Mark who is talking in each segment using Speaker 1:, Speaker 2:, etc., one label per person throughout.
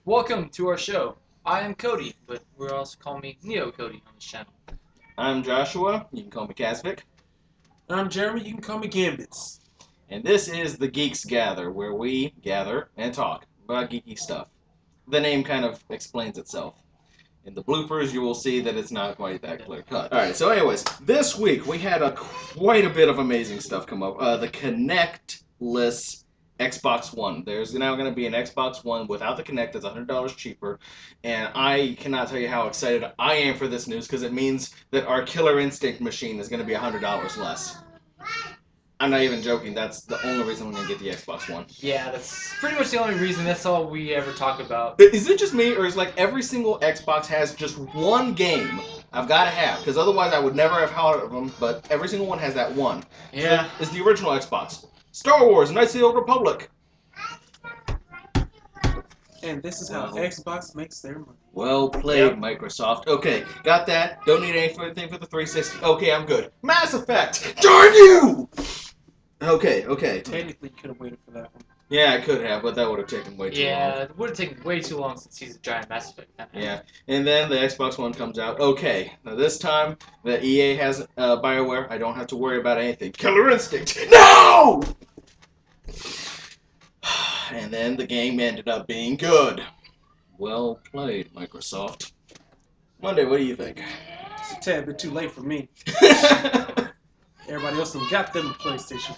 Speaker 1: Welcome to our show. I am Cody, but we're also call me Neo Cody on this channel.
Speaker 2: I'm Joshua. You can call me Casvic.
Speaker 3: I'm Jeremy. You can call me Gambitz.
Speaker 2: And this is the Geeks Gather, where we gather and talk about geeky stuff. The name kind of explains itself. In the bloopers, you will see that it's not quite that clear cut. Alright, so anyways, this week we had quite a bit of amazing stuff come up. The Kinect-less Xbox One. There's now going to be an Xbox One without the Kinect that's $100 cheaper, and I cannot tell you how excited I am for this news because it means that our Killer Instinct machine is going to be $100 less. I'm not even joking. That's the only reason we're going to get the Xbox One.
Speaker 1: Yeah, that's pretty much the only reason. That's all we ever talk about.
Speaker 2: Is it just me, or is like every single Xbox has just one game I've got to have? Because otherwise I would never have heard of them, but every single one has that one.
Speaker 1: Yeah.
Speaker 2: So it's the original Xbox. Star Wars, Knights of the Old Republic.
Speaker 3: And this is how Xbox makes their money.
Speaker 2: Well played, Microsoft. Okay, got that. Don't need anything for the 360. Okay, I'm good. Mass Effect! Darn you! Okay.
Speaker 3: Technically, you could have waited for that one.
Speaker 2: Yeah, I could have, but that would have taken way too long.
Speaker 1: Yeah, it would have taken way too long since he's a giant Mass Effect fan.
Speaker 2: Yeah, and then the Xbox One comes out. Okay, now this time the EA has BioWare. I don't have to worry about anything. Killer Instinct! No! And then the game ended up being good. Well played, Microsoft. Monday, what do you think?
Speaker 3: It's a tad bit too late for me. Everybody else has got them a PlayStation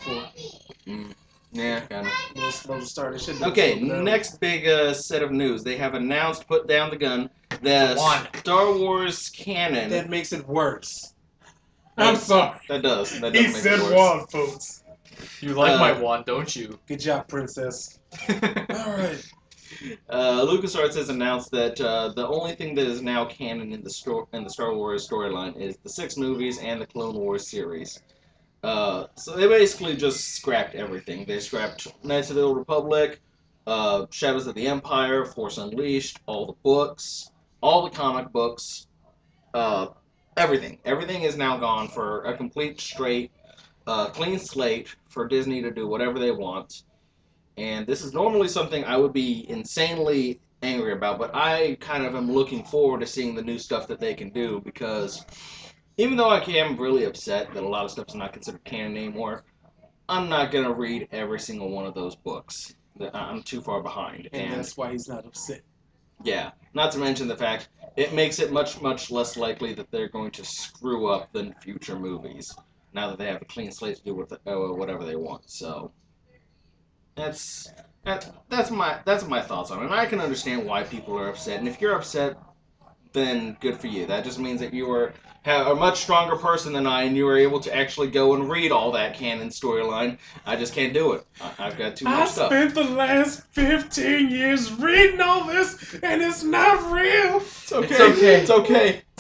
Speaker 3: 4.
Speaker 2: Yeah, kind of.
Speaker 3: A little slow to start. It should be
Speaker 2: Okay, next big set of news. They have announced, put down the gun, the Star Wars canon.
Speaker 3: That makes it worse. I'm sorry.
Speaker 2: That does. That
Speaker 3: He
Speaker 2: does make
Speaker 3: said
Speaker 2: it worse.
Speaker 3: wand, folks.
Speaker 1: You like my wand, don't you?
Speaker 3: Good job, princess. Alright.
Speaker 2: LucasArts has announced that the only thing that is now canon in the Star Wars storyline is the 6 movies and the Clone Wars series. So they basically just scrapped everything. They scrapped Knights of the Old Republic, Shadows of the Empire, Force Unleashed, all the books, all the comic books, everything. Everything is now gone for a complete straight, clean slate for Disney to do whatever they want. And this is normally something I would be insanely angry about, but I kind of am looking forward to seeing the new stuff that they can do, because even though I am really upset that a lot of stuff is not considered canon anymore, I'm not going to read every single one of those books. I'm too far behind.
Speaker 3: And that's why he's not upset.
Speaker 2: Yeah, not to mention the fact it makes it much, much less likely that they're going to screw up than future movies, now that they have a clean slate to do with whatever they want. So that's my thoughts on it. And I can understand why people are upset, and if you're upset, then good for you. That just means that you are a much stronger person than I, and you were able to actually go and read all that canon storyline. I just can't do it. I've got too much stuff.
Speaker 3: I spent the last 15 years reading all this, and it's not real.
Speaker 2: It's okay. It's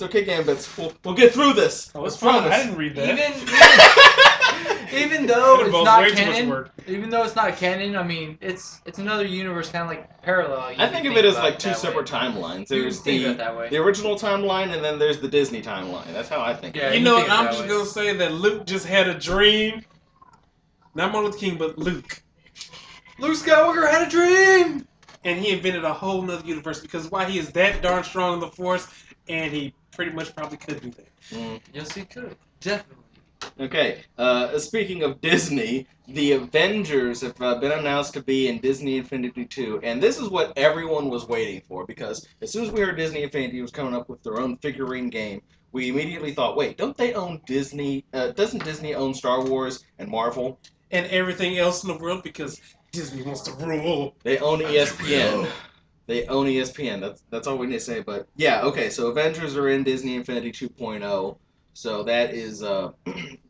Speaker 2: okay, Gambitz. We'll get through this.
Speaker 3: Oh, it's fine. I didn't read that.
Speaker 1: Even though it's not canon, even though it's not canon, I mean, it's another universe, kind of like parallel.
Speaker 2: I think of it as like 2 separate timelines. There's the original timeline, and then there's the Disney timeline. That's how I think.
Speaker 3: Yeah, you know, I'm just gonna say that Luke just had a dream. Not Martin Luther King, but Luke.
Speaker 1: Luke Skywalker had a dream,
Speaker 3: and he invented a whole nother universe because why he is that darn strong in the Force, and he pretty much probably could do that.
Speaker 1: Yes, he could. Definitely.
Speaker 2: Okay, speaking of Disney, the Avengers have been announced to be in Disney Infinity 2, and this is what everyone was waiting for, because as soon as we heard Disney Infinity was coming up with their own figurine game, we immediately thought, wait, don't they own Disney, doesn't Disney own Star Wars and Marvel?
Speaker 3: And everything else in the world, because Disney wants to rule.
Speaker 2: They own ESPN. They own ESPN, that's all we need to say, but yeah, okay, so Avengers are in Disney Infinity 2.0. So that is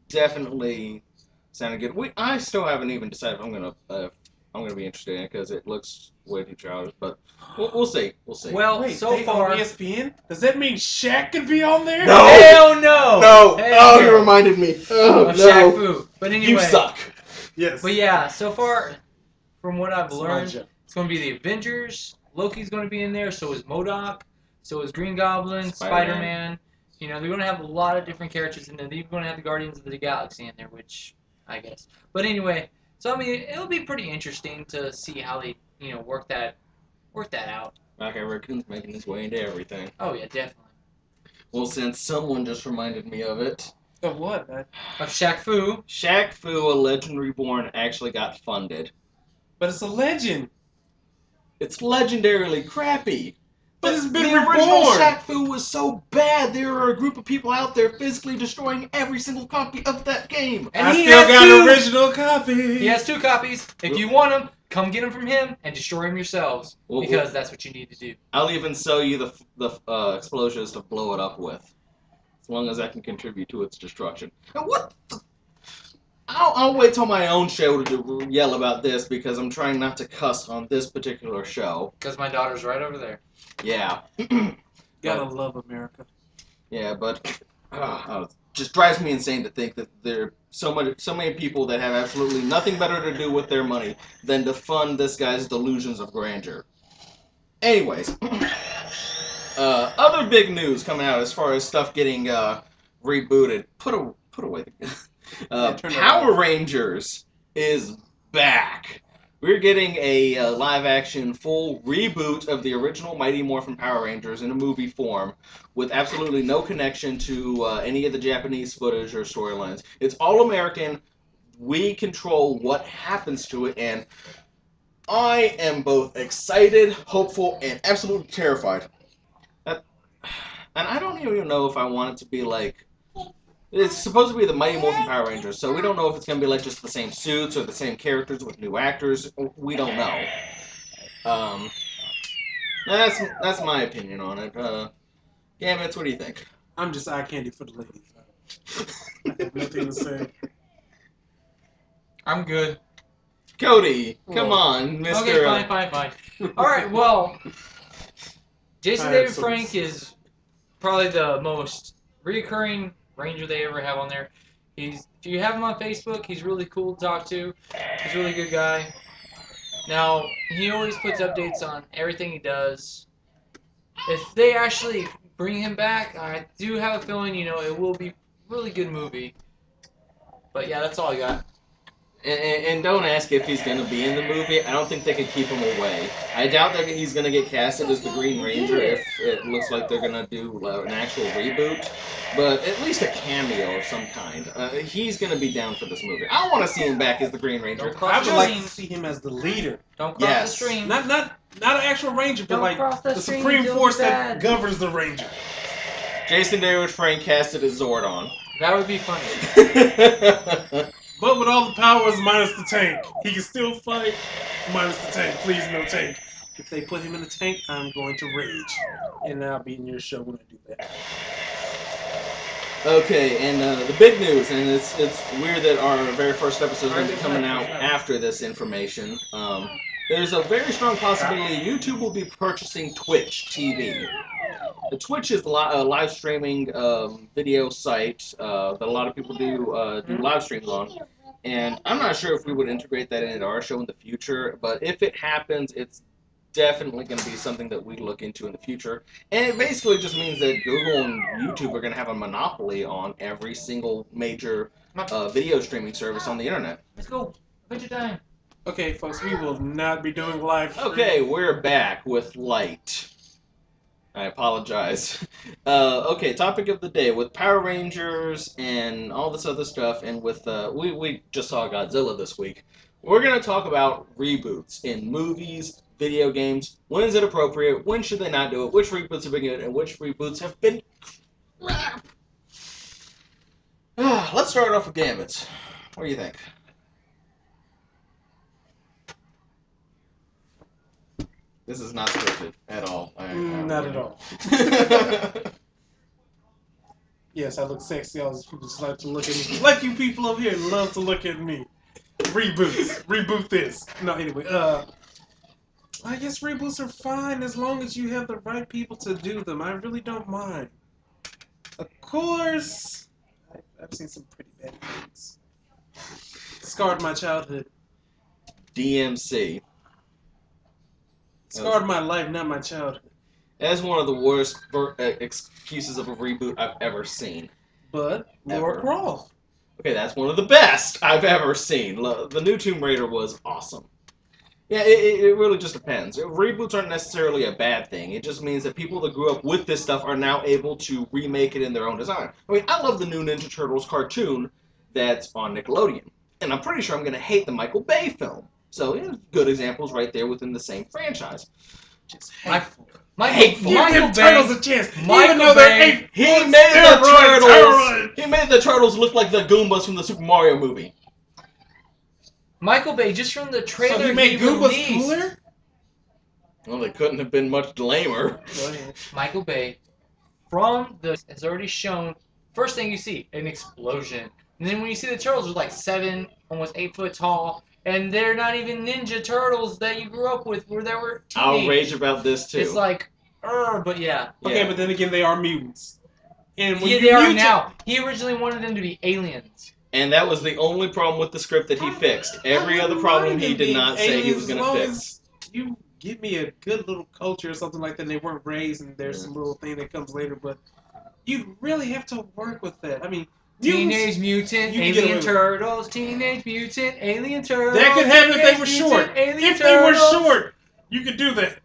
Speaker 2: definitely sounding good. I still haven't even decided if I'm gonna be interested in it because it looks way too childish. But we'll see. We'll see.
Speaker 1: Well,
Speaker 3: wait,
Speaker 1: so far,
Speaker 3: on ESPN. Does that mean Shaq could be on there?
Speaker 2: No.
Speaker 1: Hell no.
Speaker 2: No.
Speaker 1: Hell
Speaker 2: you reminded me. Oh no.
Speaker 1: Shaq Fu. But anyway,
Speaker 2: you suck.
Speaker 3: Yes.
Speaker 1: But yeah, so far, from what I've learned, it's going to be the Avengers. Loki's going to be in there. So is MODOK. So is Green Goblin. Spider-Man. You know, they're going to have a lot of different characters in there. They're going to have the Guardians of the Galaxy in there, which I guess. But anyway, so I mean, it'll be pretty interesting to see how they, work that Work that out.
Speaker 2: Rocket Raccoon's making his way into everything.
Speaker 1: Oh yeah, definitely.
Speaker 2: Well, since someone just reminded me of it.
Speaker 3: Of what?
Speaker 1: Of Shaq Fu.
Speaker 2: Shaq Fu, A Legend Reborn, actually got funded.
Speaker 3: But it's a legend.
Speaker 2: It's legendarily crappy.
Speaker 3: But it's been
Speaker 2: the original
Speaker 3: reborn.
Speaker 2: Shaq Fu was so bad, there are a group of people out there physically destroying every single copy of that game.
Speaker 1: And
Speaker 3: I
Speaker 1: he
Speaker 3: still
Speaker 1: has
Speaker 3: got
Speaker 1: two.
Speaker 3: an original copy.
Speaker 1: He has 2 copies. If you want them, come get them from him and destroy them yourselves. Because that's what you need to do.
Speaker 2: I'll even sell you the explosions to blow it up with. As long as I can contribute to its destruction. Now what the... I'll wait till my own show to yell about this because I'm trying not to cuss on this particular show.
Speaker 1: Because my daughter's right over there.
Speaker 2: Yeah.
Speaker 3: Gotta love America.
Speaker 2: Yeah, but it just drives me insane to think that there are so many people that have absolutely nothing better to do with their money than to fund this guy's delusions of grandeur. Anyways, other big news coming out as far as stuff getting rebooted. Put away the Power Rangers is back. We're getting a live-action full reboot of the original Mighty Morphin Power Rangers in a movie form with absolutely no connection to any of the Japanese footage or storylines. It's all American. We control what happens to it, and I am both excited, hopeful, and absolutely terrified. And I don't even know if I want it to be like... It's supposed to be the Mighty Morphin Power Rangers, so we don't know if it's going to be like just the same suits or the same characters with new actors. We don't know. That's my opinion on it. Gambitz, what do you think?
Speaker 3: I'm just eye candy for the ladies. I have nothing to say.
Speaker 1: I'm good.
Speaker 2: Cody, come on, Mr.
Speaker 1: Okay, fine. Alright, well, Jason David Frank is probably the most reoccurring Ranger they ever have on there. If you have him on Facebook, he's really cool to talk to. He's a really good guy. Now, he always puts updates on everything he does. If they actually bring him back, I do have a feeling, it will be a really good movie. But yeah, that's all I got.
Speaker 2: And don't ask if he's going to be in the movie. I don't think they could keep him away. I doubt that he's going to get casted as the Green Ranger if it looks like they're going to do an actual reboot. But at least a cameo of some kind. He's going to be down for this movie. I want to see him back as the Green Ranger.
Speaker 3: I would like to see him as the leader.
Speaker 1: Don't cross the stream.
Speaker 3: Not an actual Ranger, but like the Supreme Force that governs the Ranger.
Speaker 2: Jason David Frank casted as Zordon.
Speaker 1: That would be funny.
Speaker 3: But with all the powers minus the tank, he can still fight minus the tank. Please, no tank. If they put him in the tank, I'm going to rage. And I'll be in your show when I do that.
Speaker 2: Okay, and the big news, and it's weird that our very first episode is going to be coming out after this information. There's a very strong possibility YouTube will be purchasing Twitch TV. The Twitch is a live streaming video site that a lot of people do live streams on. And I'm not sure if we would integrate that into our show in the future, but if it happens, it's definitely going to be something that we look into in the future. And it basically just means that Google and YouTube are going to have a monopoly on every single major video streaming service on the internet.
Speaker 1: Let's go. Adventure time.
Speaker 3: Okay, folks, we will not be doing live stream.
Speaker 2: Okay, we're back with light. I apologize. Okay, topic of the day with Power Rangers and all this other stuff, and with we just saw Godzilla this week. We're gonna talk about reboots in movies, video games. When is it appropriate? When should they not do it? Which reboots have been good, and which reboots have been crap? Let's start off with Gambitz. What do you think? This is not scripted at all.
Speaker 3: Not at all. Yes, I look sexy. All these people just like to look at me. Like you people over here love to look at me. Reboots. Reboot this. No, anyway. I guess reboots are fine as long as you have the right people to do them. I really don't mind. Of course, I've seen some pretty bad things. Scarred my childhood.
Speaker 2: DMC.
Speaker 3: Scarred my life, not my childhood.
Speaker 2: That's one of the worst excuses of a reboot I've ever seen.
Speaker 3: But Laura
Speaker 2: Yeah, it really just depends. Reboots aren't necessarily a bad thing. It just means that people that grew up with this stuff are now able to remake it in their own design. I mean, I love the new Ninja Turtles cartoon that's on Nickelodeon. And I'm pretty sure I'm going to hate the Michael Bay film. So, yeah, good examples right there within the same franchise.
Speaker 3: Just hateful.
Speaker 1: Michael
Speaker 3: Give Turtles a chance. Even
Speaker 1: Bay,
Speaker 3: though they're
Speaker 2: he made the Turtles look like the Goombas from the Super Mario movie.
Speaker 1: Michael Bay, just from the trailer,
Speaker 3: so he made Goombas
Speaker 1: released.
Speaker 3: cooler?
Speaker 2: Well, they couldn't have been much lamer.
Speaker 1: Michael Bay, from the has already shown. First thing you see, an explosion, and then when you see the turtles, are like 7, almost 8 foot tall, and they're not even Ninja Turtles that you grew up with, where they were teenage.
Speaker 2: I'll rage about this too.
Speaker 1: It's like, but yeah.
Speaker 3: Okay, but then again, they are mutants. And when
Speaker 1: they are now. He originally wanted them to be aliens.
Speaker 2: And that was the only problem with the script that he fixed. Every other problem he did not say he was going to fix.
Speaker 3: You give me a good little culture or something like that, and they weren't raised, and there's some little thing that comes later, but you really have to work with that. I mean,
Speaker 1: Teenage Mutant Alien Turtles, Teenage Mutant Alien Turtles.
Speaker 3: That could happen if they were short. If they were short, you could do that.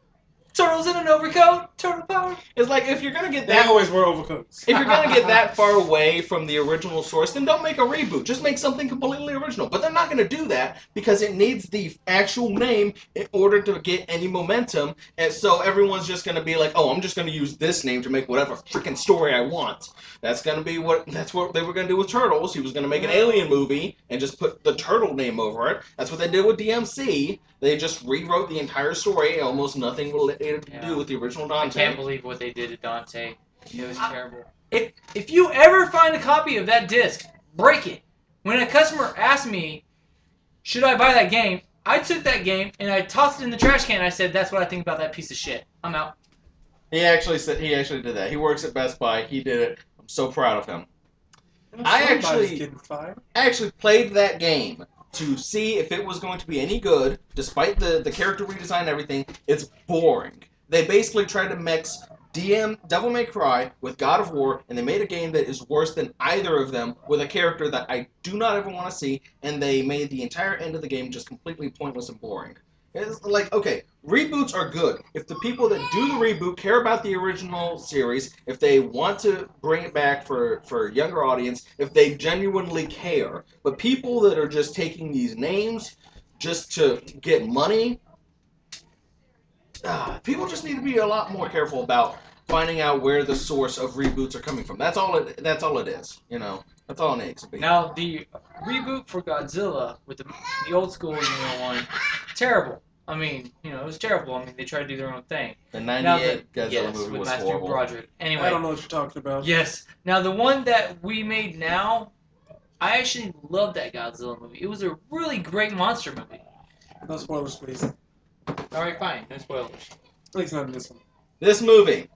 Speaker 1: Turtles in an overcoat, turtle power.
Speaker 2: It's like if you're gonna get
Speaker 3: They
Speaker 2: that,
Speaker 3: always wear overcoats.
Speaker 2: if you're gonna get that far away from the original source, then don't make a reboot. Just make something completely original. But they're not gonna do that because it needs the actual name in order to get any momentum. And so everyone's just gonna be like, oh, I'm just gonna use this name to make whatever freaking story I want. That's what they were gonna do with Turtles. He was gonna make an alien movie and just put the turtle name over it. That's what they did with DMC. They just rewrote the entire story. Almost nothing related to do with the original Dante.
Speaker 1: I can't believe what they did to Dante. It was terrible. If you ever find a copy of that disc, break it. When a customer asked me, should I buy that game, I took that game and I tossed it in the trash can. I said, that's what I think about that piece of shit. I'm out.
Speaker 2: He actually did that. He works at Best Buy. He did it. I'm so proud of him. I actually played that game to see if it was going to be any good, despite the character redesign and everything. It's boring. They basically tried to mix Devil May Cry with God of War, and they made a game that is worse than either of them, with a character that I do not ever want to see, and they made the entire end of the game just completely pointless and boring. It's like, okay, reboots are good. If the people that do the reboot care about the original series, if they want to bring it back for a younger audience, if they genuinely care. But people that are just taking these names just to get money, people just need to be a lot more careful about finding out where the source of reboots are coming from. That's all it is, you know. That's all it needs to be.
Speaker 1: Now, the reboot for Godzilla with the old school, one, terrible. I mean, it was terrible. I mean, they tried to do their own thing.
Speaker 2: The 98 Godzilla movie
Speaker 1: with
Speaker 2: was
Speaker 1: Matthew
Speaker 2: horrible.
Speaker 1: Broderick. Anyway.
Speaker 3: I don't know what you're talking about.
Speaker 1: Yes. Now, the one that we made now, I actually love that Godzilla movie. It was a really great monster movie.
Speaker 3: No spoilers, please.
Speaker 1: All right, fine. No spoilers.
Speaker 3: At least not in this one.
Speaker 2: This movie.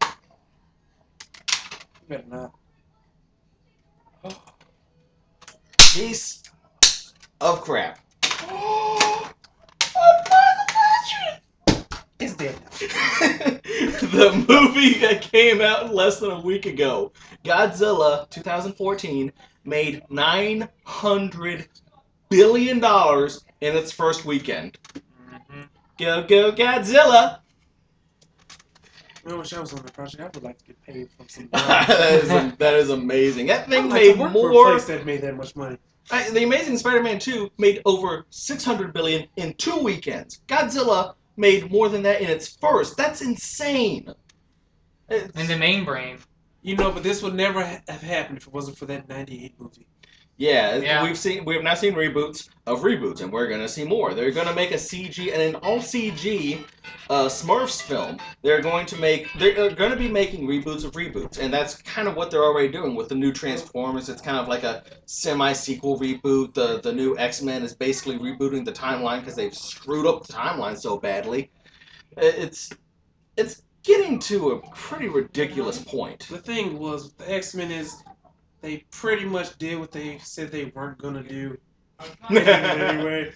Speaker 3: You better not.
Speaker 2: Piece of crap.
Speaker 3: It's dead.
Speaker 2: The movie that came out less than a week ago, Godzilla 2014, made $900 billion in its first weekend.
Speaker 1: Mm-hmm.
Speaker 2: Go, go, Godzilla!
Speaker 3: I wish I was on the project. I would like to get paid from some.
Speaker 2: that is amazing. That thing
Speaker 3: made
Speaker 2: made
Speaker 3: more.
Speaker 2: more.
Speaker 3: For a place that made that much money.
Speaker 2: The Amazing Spider-Man 2 made over $600 billion in 2 weekends. Godzilla made more than that in its first. That's insane.
Speaker 1: And the main brain.
Speaker 3: But this would never have happened if it wasn't for that '98 movie.
Speaker 2: Yeah, we have now seen reboots of reboots, and we're gonna see more. They're gonna make a CG and an all CG Smurfs film. They're going to be making reboots of reboots, and that's kind of what they're already doing with the new Transformers. It's kind of like a semi-sequel reboot. The new X-Men is basically rebooting the timeline because they've screwed up the timeline so badly. It's getting to a pretty ridiculous point.
Speaker 3: The thing was, the X-Men is. They pretty much did what they said they weren't going to do anyway,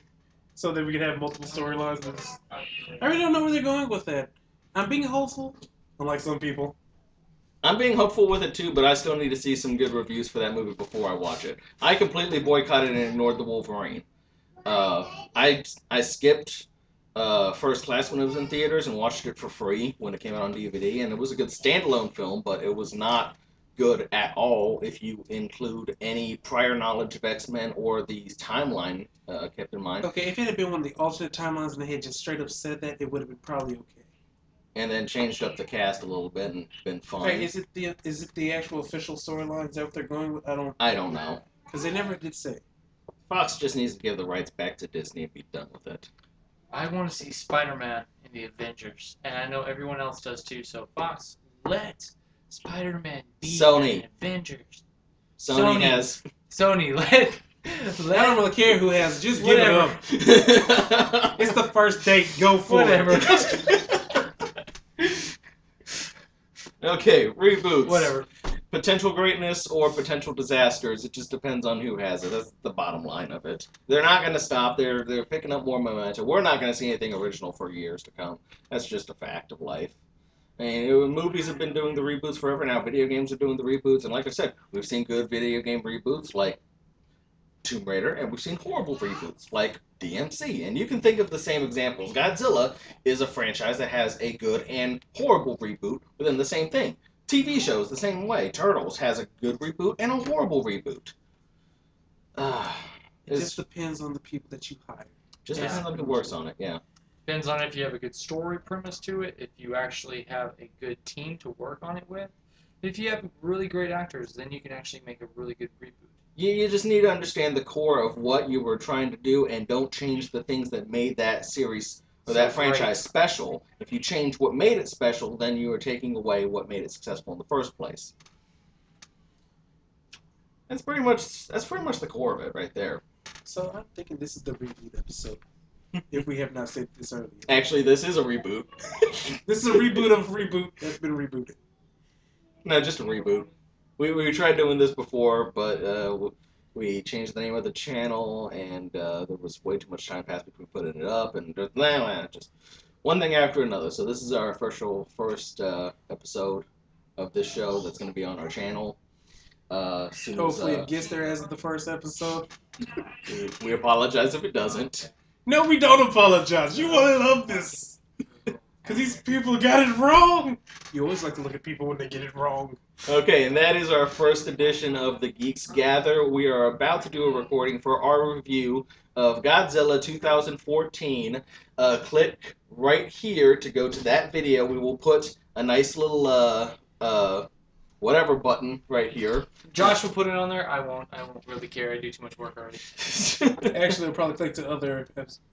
Speaker 3: so that we could have multiple storylines. I really don't know where they're going with that. I'm being hopeful, unlike some people.
Speaker 2: I'm being hopeful with it too, but I still need to see some good reviews for that movie before I watch it. I completely boycotted and ignored the Wolverine. I skipped First Class when it was in theaters and watched it for free when it came out on DVD, and it was a good standalone film, but it was not good at all if you include any prior knowledge of X-Men or the timeline kept in mind.
Speaker 3: Okay, if it had been one of the alternate timelines and they had just straight up said that, it would have been probably okay.
Speaker 2: And then changed up the cast a little bit and been fun.
Speaker 3: Okay, is it the actual official storyline? Is that what they're going with?
Speaker 2: I don't know.
Speaker 3: Because they never did say.
Speaker 2: Fox just needs to give the rights back to Disney and be done with it.
Speaker 1: I want to see Spider-Man in the Avengers, and I know everyone else does too. So Fox, let Spider-Man be
Speaker 2: Sony.
Speaker 1: in Avengers.
Speaker 2: Sony has.
Speaker 1: Sony, let
Speaker 3: I don't really care who has. Just give
Speaker 1: Whatever.
Speaker 3: it up. It's the first date. Go for
Speaker 1: Whatever.
Speaker 3: it.
Speaker 2: Okay, reboots.
Speaker 1: Whatever.
Speaker 2: Potential greatness or potential disasters. It just depends on who has it. That's the bottom line of it. They're not going to stop. They're picking up more momentum. We're not going to see anything original for years to come. That's just a fact of life. And movies have been doing the reboots forever now. Video games are doing the reboots. And like I said, we've seen good video game reboots like Tomb Raider, and we've seen horrible reboots like DMC. And you can think of the same examples. Godzilla is a franchise that has a good and horrible reboot within the same thing. TV shows the same way. Turtles has a good reboot and a horrible reboot.
Speaker 3: It just depends on the people that you hire.
Speaker 2: Just depends on who works on it, yeah.
Speaker 1: Depends on if you have a good story premise to it, if you actually have a good team to work on it with. If you have really great actors, then you can actually make a really good reboot.
Speaker 2: You just need to understand the core of what you were trying to do and don't change the things that made that series or that franchise special. If you change what made it special, then you are taking away what made it successful in the first place. That's pretty much the core of it right there.
Speaker 3: So I'm thinking this is the reboot episode. If we have not said this earlier.
Speaker 2: Actually, this is a reboot.
Speaker 3: This is a reboot of reboot that's been rebooted.
Speaker 2: No, just a reboot. We tried doing this before, but we changed the name of the channel, and there was way too much time passed between putting it up, and just one thing after another. So this is our official first episode of this show that's going to be on our channel.
Speaker 3: Hopefully it gets there as of the first episode.
Speaker 2: We apologize if it doesn't.
Speaker 3: No, we don't apologize. You want to love this. Because these people got it wrong. You always like to look at people when they get it wrong.
Speaker 2: Okay, and that is our first edition of the Geeks Gather. We are about to do a recording for our review of Godzilla 2014. Click right here to go to that video. We will put a nice little whatever button right here.
Speaker 1: Josh will put it on there. I won't really care. I do too much work already.
Speaker 3: Actually, I'll probably click to other,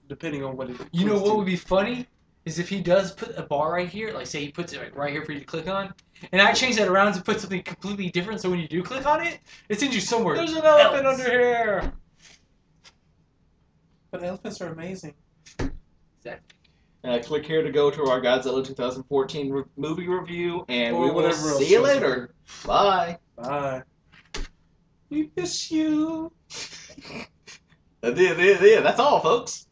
Speaker 3: depending on what it is.
Speaker 1: You know what would be funny? Is if he does put a bar right here, like say he puts it right here for you to click on, and I change that around to put something completely different, so when you do click on it, it sends you somewhere. There's an elephant under here!
Speaker 3: But elephants are amazing.
Speaker 1: Exactly.
Speaker 2: Click here to go to our Godzilla 2014 movie review, and we will
Speaker 3: whatever
Speaker 2: see you later. Bye.
Speaker 3: Bye. We miss you.
Speaker 2: Yeah, that's all, folks.